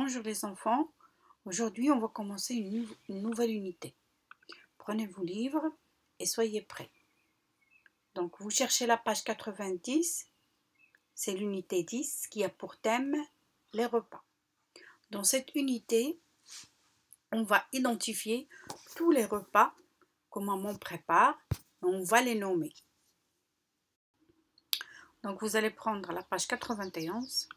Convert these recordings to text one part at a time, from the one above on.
Bonjour les enfants, aujourd'hui on va commencer une nouvelle unité. Prenez vos livres et soyez prêts. Donc vous cherchez la page 90, c'est l'unité 10 qui a pour thème les repas. Dans cette unité, on va identifier tous les repas que maman prépare et on va les nommer. Donc vous allez prendre la page 91.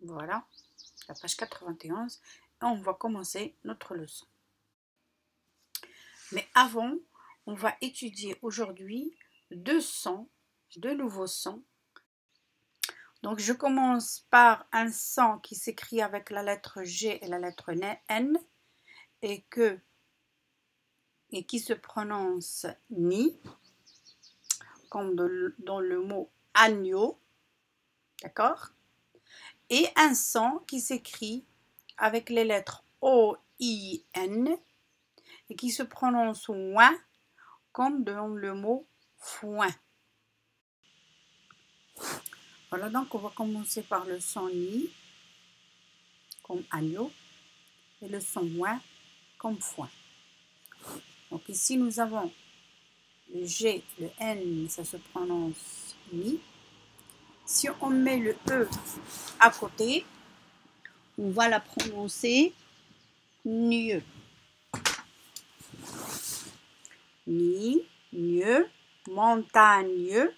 Voilà, la page 91 et on va commencer notre leçon. Mais avant, on va étudier aujourd'hui deux nouveaux sons. Donc je commence par un son qui s'écrit avec la lettre G et la lettre N et qui se prononce ni, comme dans le mot agneau, d'accord? Et un son qui s'écrit avec les lettres O, I, N et qui se prononce ouin, comme dans le mot foin. Voilà, donc on va commencer par le son ni, comme agneau, et le son ouin, comme foin. Donc ici nous avons le G, le N, ça se prononce ni. Si on met le E à côté, on va la prononcer nieux. Ni, nieux, montagneux,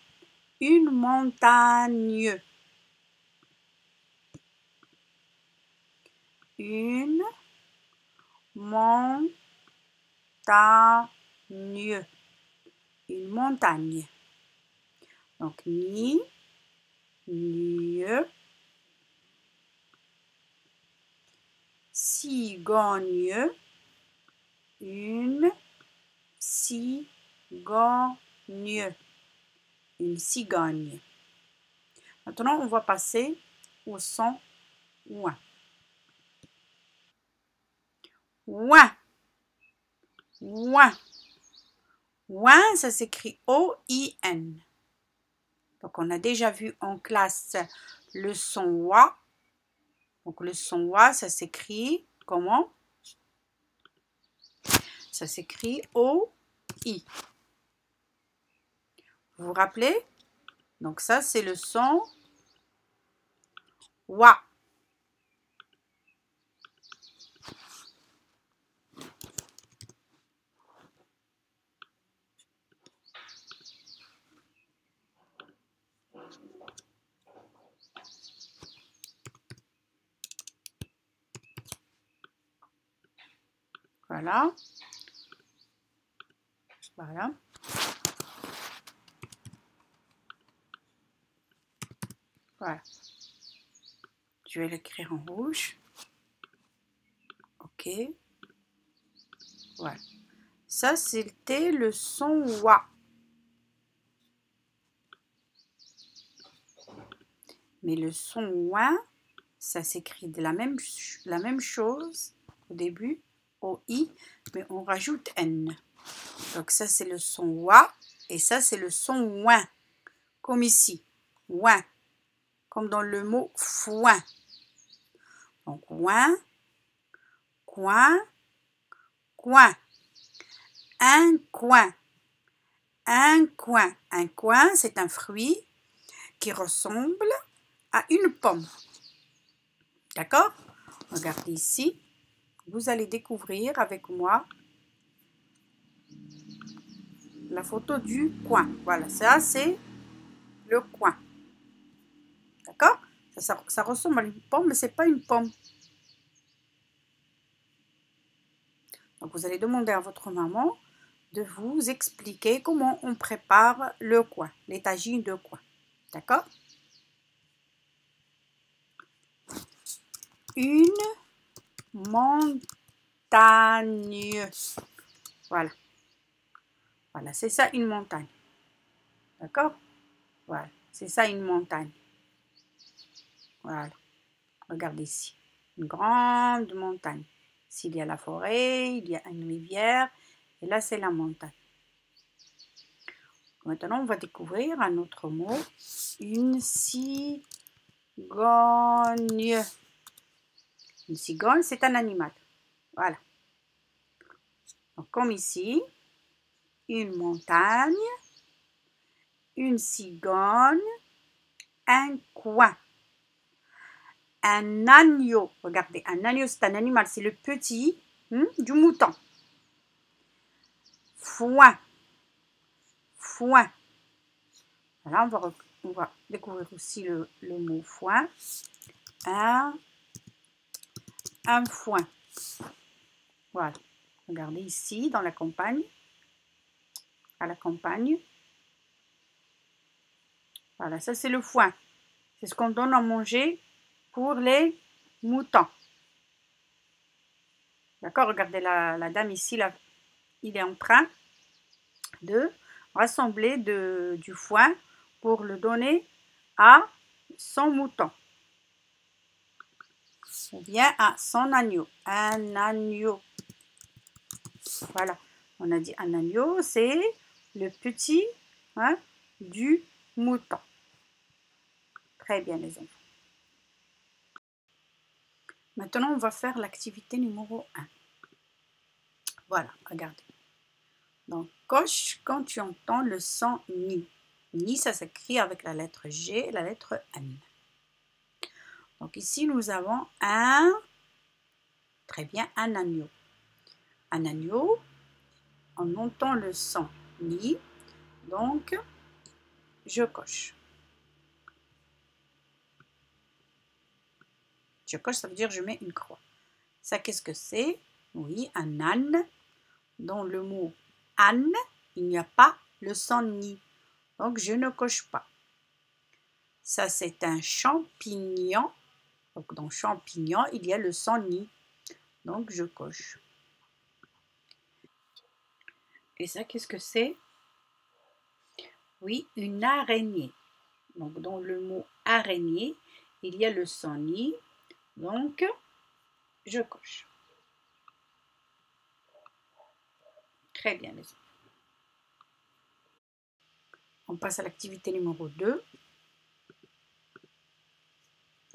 une montagne. Une montagne. Une montagne. Donc, ni, nieux, cigogne, une cigogne, une cigogne. Maintenant, on va passer au son ouin. Ouin, ouin, ouin, ça s'écrit O-I-N. Donc, on a déjà vu en classe le son oua. Donc, le son oua, ça s'écrit comment? Ça s'écrit O-I. Vous vous rappelez? Donc, ça, c'est le son oua. Voilà. Voilà. Voilà. Je vais l'écrire en rouge. Ok. Voilà. Ça, c'était le son oua. Mais le son ouin, ça s'écrit de la même chose au début, O-I, mais on rajoute N. Donc ça, c'est le son oua et ça, c'est le son ouin, comme ici. Ouin, comme dans le mot foin. Donc ouin, coin, coin. Un coin. Un coin. Un coin, c'est un fruit qui ressemble à une pomme. D'accord? Regardez ici. Vous allez découvrir avec moi la photo du coin. Voilà, ça c'est le coin. D'accord? Ça ressemble à une pomme, mais ce n'est pas une pomme. Donc vous allez demander à votre maman de vous expliquer comment on prépare le coin, les tagines de coin. D'accord? Une montagne. Voilà. Voilà, c'est ça une montagne. D'accord? Voilà, c'est ça une montagne. Voilà. Regardez ici. Une grande montagne. S'il y a la forêt, il y a une rivière. Et là, c'est la montagne. Maintenant, on va découvrir un autre mot. Une cigogne. Une cigogne, c'est un animal. Voilà. Donc, comme ici, une montagne, une cigogne, un coin. Un agneau. Regardez, un agneau, c'est un animal. C'est le petit du mouton. Foin. Foin. Voilà, on va découvrir aussi le mot foin. Un foin. Voilà. Regardez ici, dans la campagne. À la campagne. Voilà, ça c'est le foin. C'est ce qu'on donne à manger pour les moutons. D'accord, regardez la dame ici, là, il est en train de rassembler du foin pour le donner à son mouton. Ou bien à son agneau. Un agneau. Voilà, on a dit un agneau, c'est le petit du mouton. Très bien les enfants. Maintenant, on va faire l'activité numéro 1. Voilà, regardez. Donc, coche quand tu entends le son ni. Ni, ça s'écrit avec la lettre G et la lettre N. Donc ici, nous avons très bien, un agneau. Un agneau, on entend le son ni, donc je coche. Je coche, ça veut dire je mets une croix. Ça, qu'est-ce que c'est? Oui, un âne. Dans le mot âne, il n'y a pas le son ni. Donc, je ne coche pas. Ça, c'est un champignon. Donc, dans champignon, il y a le son ni. Donc, je coche. Et ça, qu'est-ce que c'est? Oui, une araignée. Donc, dans le mot araignée, il y a le son ni. Donc, je coche. Très bien, les enfants. On passe à l'activité numéro 2.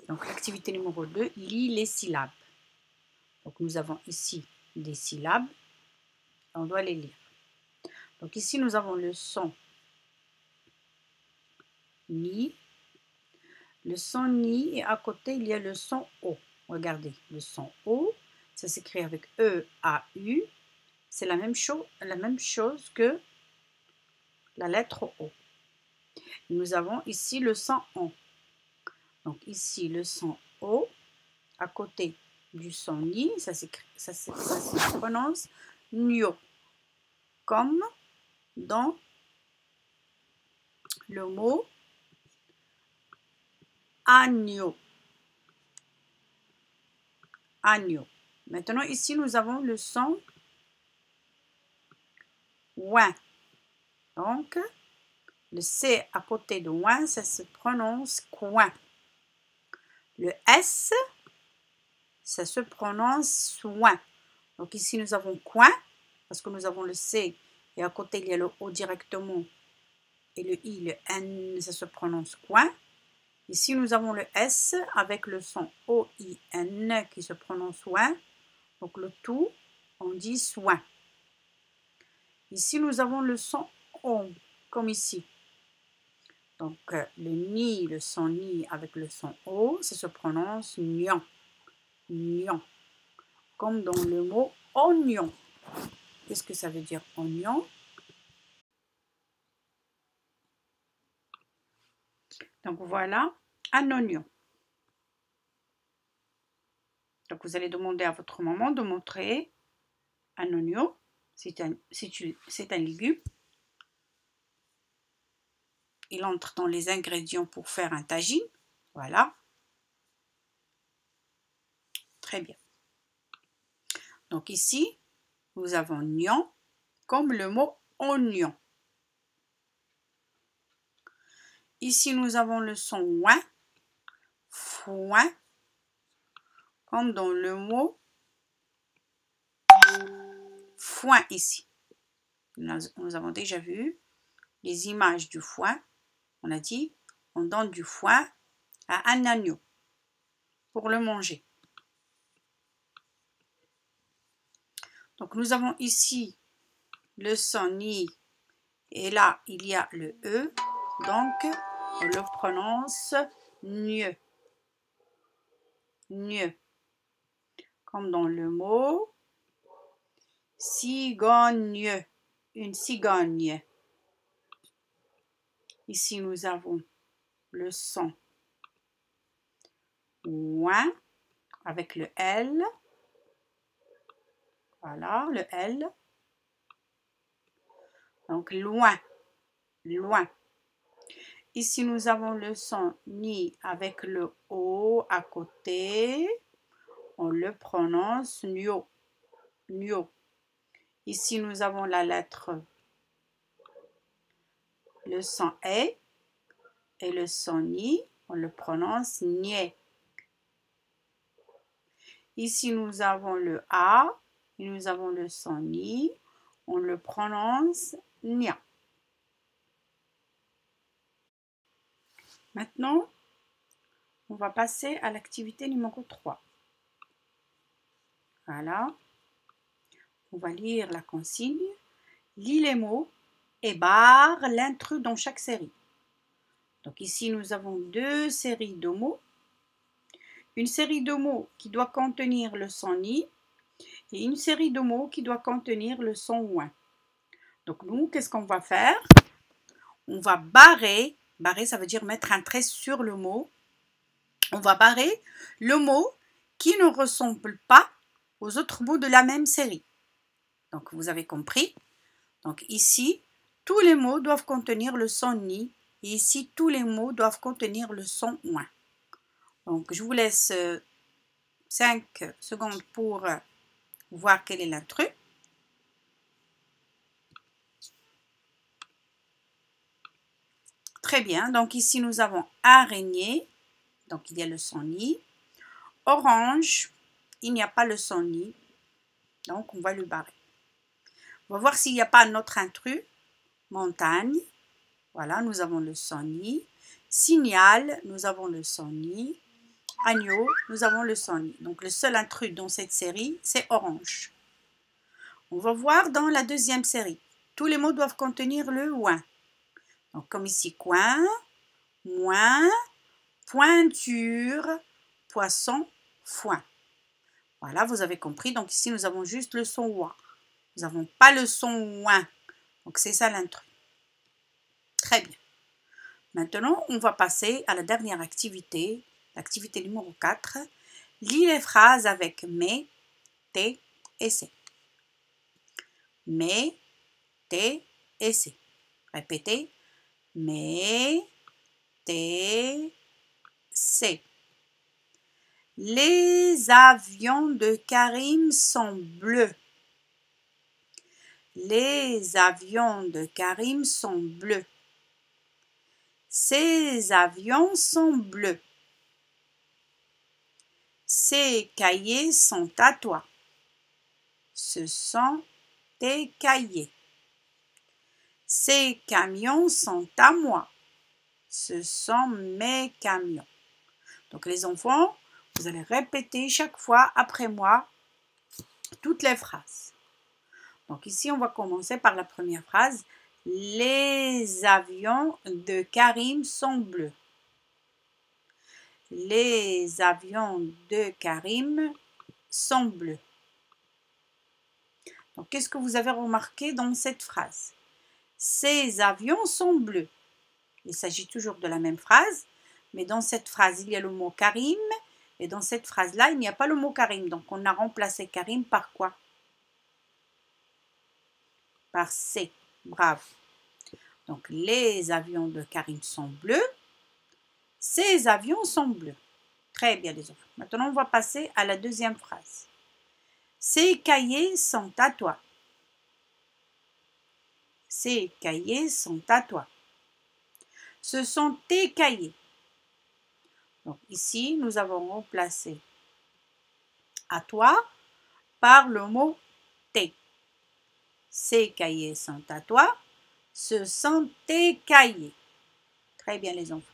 Donc, l'activité numéro 2, lis les syllabes. Donc, nous avons ici des syllabes. On doit les lire. Donc, ici, nous avons le son ni. Le son ni et à côté, il y a le son O. Regardez, le son O, ça s'écrit avec E-A-U. C'est la même chose que la lettre O. Nous avons ici le son ON. Donc ici, le son O, à côté du son ni, ça se prononce nio, comme dans le mot agneau. Agneau. Maintenant, ici, nous avons le son ouin. Donc, le C à côté de ouin, ça se prononce coin. Le S, ça se prononce soin. Donc ici, nous avons coin, parce que nous avons le C, et à côté, il y a le O directement, et le I, le N, ça se prononce coin. Ici, nous avons le S avec le son O-I-N qui se prononce soin. Donc le tout, on dit soin. Ici, nous avons le son ON, comme ici. Donc, le ni, le son ni avec le son O, ça se prononce nion. Nion. Comme dans le mot oignon. Qu'est-ce que ça veut dire oignon? Donc, voilà un oignon. Donc, vous allez demander à votre maman de montrer un oignon. C'est un légume. Il entre dans les ingrédients pour faire un tagine. Voilà. Très bien. Donc ici, nous avons nion comme le mot oignon. Ici, nous avons le son ouin, foin, comme dans le mot foin ici. Nous avons déjà vu les images du foin. On a dit, on donne du foin à un agneau pour le manger. Donc nous avons ici le son ni et là il y a le e, donc on le prononce mieux, mieux, comme dans le mot cigogne, une cigogne. Ici nous avons le son ouin avec le L. Voilà, le L. Donc, loin, loin. Ici, nous avons le son ni avec le O à côté. On le prononce nio, nio. Ici, nous avons la lettre, le son E et le son ni. On le prononce nie. Ici, nous avons le A et nous avons le son ni. On le prononce nia. Maintenant, on va passer à l'activité numéro 3. Voilà. On va lire la consigne. Lis les mots et barre l'intrus dans chaque série. Donc ici, nous avons 2 séries de mots. Une série de mots qui doit contenir le son ni et une série de mots qui doit contenir le son ouin. Donc nous, qu'est-ce qu'on va faire? On va barrer. Barrer, ça veut dire mettre un trait sur le mot. On va barrer le mot qui ne ressemble pas aux autres mots de la même série. Donc, vous avez compris. Donc, ici, tous les mots doivent contenir le son ni. Et ici, tous les mots doivent contenir le son ouin. Donc, je vous laisse 5 secondes pour voir quel est l'intrus. Très bien. Donc, ici, nous avons araignée. Donc, il y a le son ni. Orange, il n'y a pas le son ni. Donc, on va le barrer. On va voir s'il n'y a pas un autre intrus. Montagne. Voilà, nous avons le son ni. Signal, nous avons le son ni. Agneau, nous avons le son ni. Donc, le seul intrus dans cette série, c'est orange. On va voir dans la deuxième série. Tous les mots doivent contenir le ouin. Donc, comme ici, coin, moins, pointure, poisson, foin. Voilà, vous avez compris. Donc, ici, nous avons juste le son ouin. Nous n'avons pas le son ouin. Donc, c'est ça l'intrus. Très bien. Maintenant, on va passer à la dernière activité, l'activité numéro 4. Lis les phrases avec mais, t et c. Mais, t et c. Répétez. Mais, t, c. Les avions de Karim sont bleus. Les avions de Karim sont bleus. Ces avions sont bleus. Ces cahiers sont à toi. Ce sont tes cahiers. Ces camions sont à moi. Ce sont mes camions. Donc les enfants, vous allez répéter chaque fois après moi toutes les phrases. Donc ici, on va commencer par la première phrase. Les avions de Karim sont bleus. Les avions de Karim sont bleus. Donc, qu'est-ce que vous avez remarqué dans cette phrase? Ces avions sont bleus. Il s'agit toujours de la même phrase, mais dans cette phrase, il y a le mot Karim, et dans cette phrase-là, il n'y a pas le mot Karim. Donc, on a remplacé Karim par quoi? Par C. Bravo. Donc, les avions de Karim sont bleus. Ces avions sont bleus. Très bien, les enfants. Maintenant, on va passer à la deuxième phrase. Ces cahiers sont à toi. Ces cahiers sont à toi. Ce sont tes cahiers. Donc ici, nous avons remplacé à toi par le mot tes. Ces cahiers sont à toi. Ce sont tes cahiers. Très bien les enfants.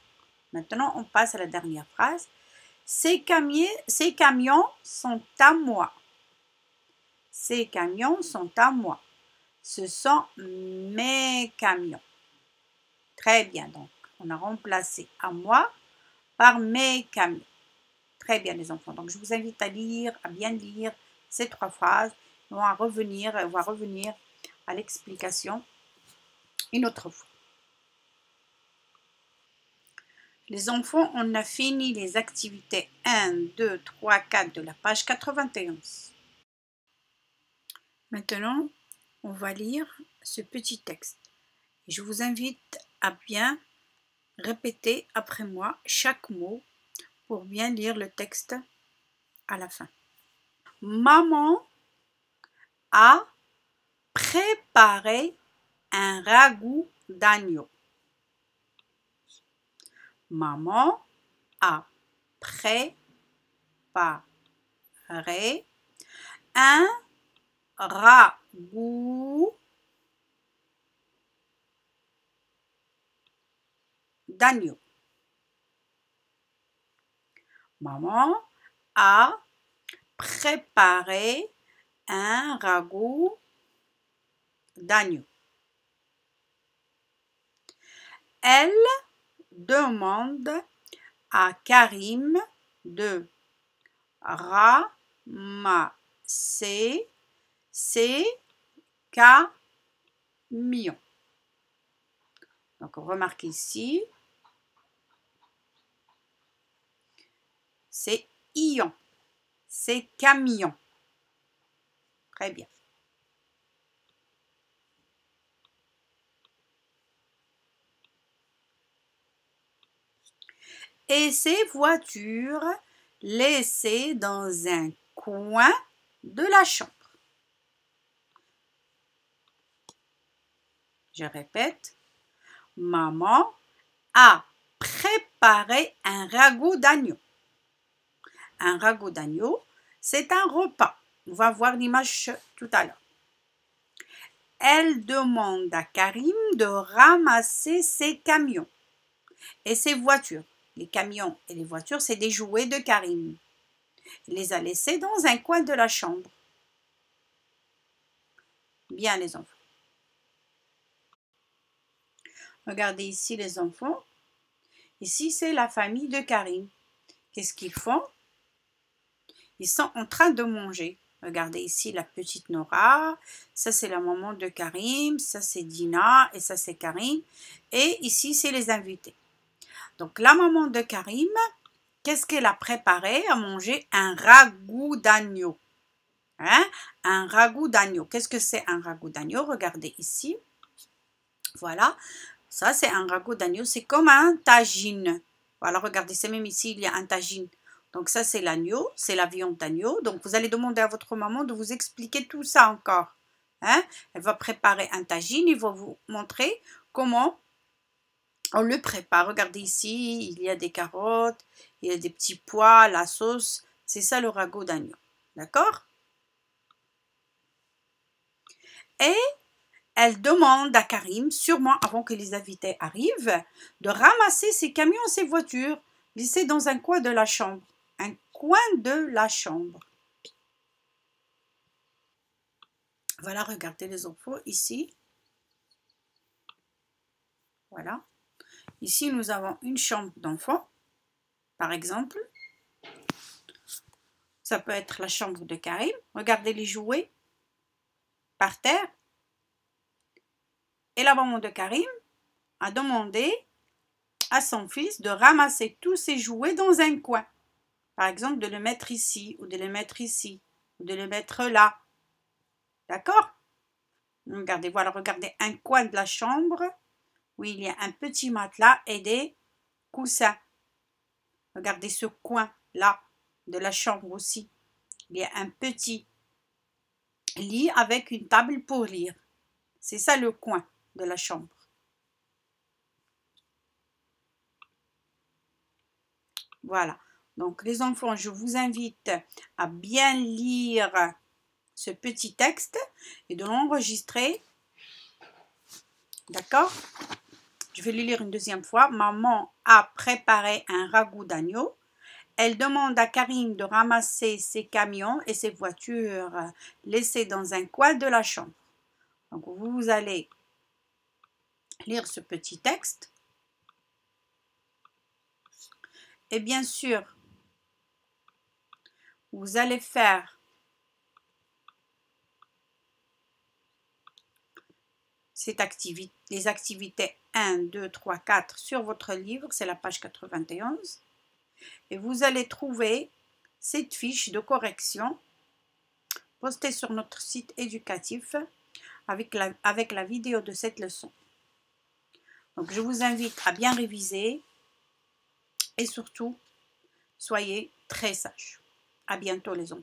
Maintenant, on passe à la dernière phrase. Ces camions sont à moi. Ces camions sont à moi. Ce sont mes camions. Très bien, donc on a remplacé à moi par mes camions. Très bien les enfants. Donc je vous invite à lire, à bien lire ces 3 phrases. On va revenir à l'explication une autre fois. Les enfants, on a fini les activités 1, 2, 3, 4 de la page 91. Maintenant, on va lire ce petit texte. Je vous invite à bien répéter après moi chaque mot pour bien lire le texte à la fin. Maman a préparé un ragoût d'agneau. Maman a préparé un ragoût d'agneau. Maman a préparé un ragoût d'agneau. Elle demande à Karim de ramasser ses camions. Donc, remarquez ici, c'est ion, c'est camion. Très bien. Et ces voitures laissées dans un coin de la chambre. Je répète, maman a préparé un ragoût d'agneau. Un ragoût d'agneau, c'est un repas. On va voir l'image tout à l'heure. Elle demande à Karim de ramasser ses camions et ses voitures. Les camions et les voitures, c'est des jouets de Karim. Il les a laissés dans un coin de la chambre. Bien les enfants. Regardez ici les enfants. Ici, c'est la famille de Karim. Qu'est-ce qu'ils font? Ils sont en train de manger. Regardez ici la petite Nora. Ça, c'est la maman de Karim. Ça, c'est Dina. Et ça, c'est Karim. Et ici, c'est les invités. Donc, la maman de Karim, qu'est-ce qu'elle a préparé à manger? Un ragoût d'agneau. Hein? Un ragoût d'agneau. Qu'est-ce que c'est un ragoût d'agneau? Regardez ici. Voilà. Ça, c'est un ragoût d'agneau. C'est comme un tagine. Voilà, regardez, c'est même ici, il y a un tagine. Donc ça, c'est l'agneau, c'est la viande d'agneau. Donc vous allez demander à votre maman de vous expliquer tout ça encore. Hein? Elle va préparer un tagine, il va vous montrer comment on le prépare. Regardez ici, il y a des carottes, il y a des petits pois, la sauce. C'est ça le ragoût d'agneau. D'accord? Et elle demande à Karim, sûrement avant que les invités arrivent, de ramasser ses camions et ses voitures, laissés dans un coin de la chambre. Un coin de la chambre. Voilà, regardez les enfants ici. Voilà. Ici, nous avons une chambre d'enfant, par exemple. Ça peut être la chambre de Karim. Regardez les jouets par terre. Et la maman de Karim a demandé à son fils de ramasser tous ses jouets dans un coin. Par exemple, de le mettre ici, ou de le mettre ici, ou de le mettre là. D'accord? Regardez, voilà, regardez un coin de la chambre où il y a un petit matelas et des coussins. Regardez ce coin-là de la chambre aussi. Il y a un petit lit avec une table pour lire. C'est ça le coin de la chambre. Voilà. Donc les enfants, je vous invite à bien lire ce petit texte et de l'enregistrer D'accord? Je vais le lire une deuxième fois. Maman a préparé un ragoût d'agneau. Elle demande à Karine de ramasser ses camions et ses voitures laissées dans un coin de la chambre. Donc, vous allez lire ce petit texte. Et bien sûr, vous allez faire les activités 1, 2, 3, 4 sur votre livre, c'est la page 91. Et vous allez trouver cette fiche de correction postée sur notre site éducatif avec la vidéo de cette leçon. Donc, je vous invite à bien réviser et surtout, soyez très sages. À bientôt les enfants.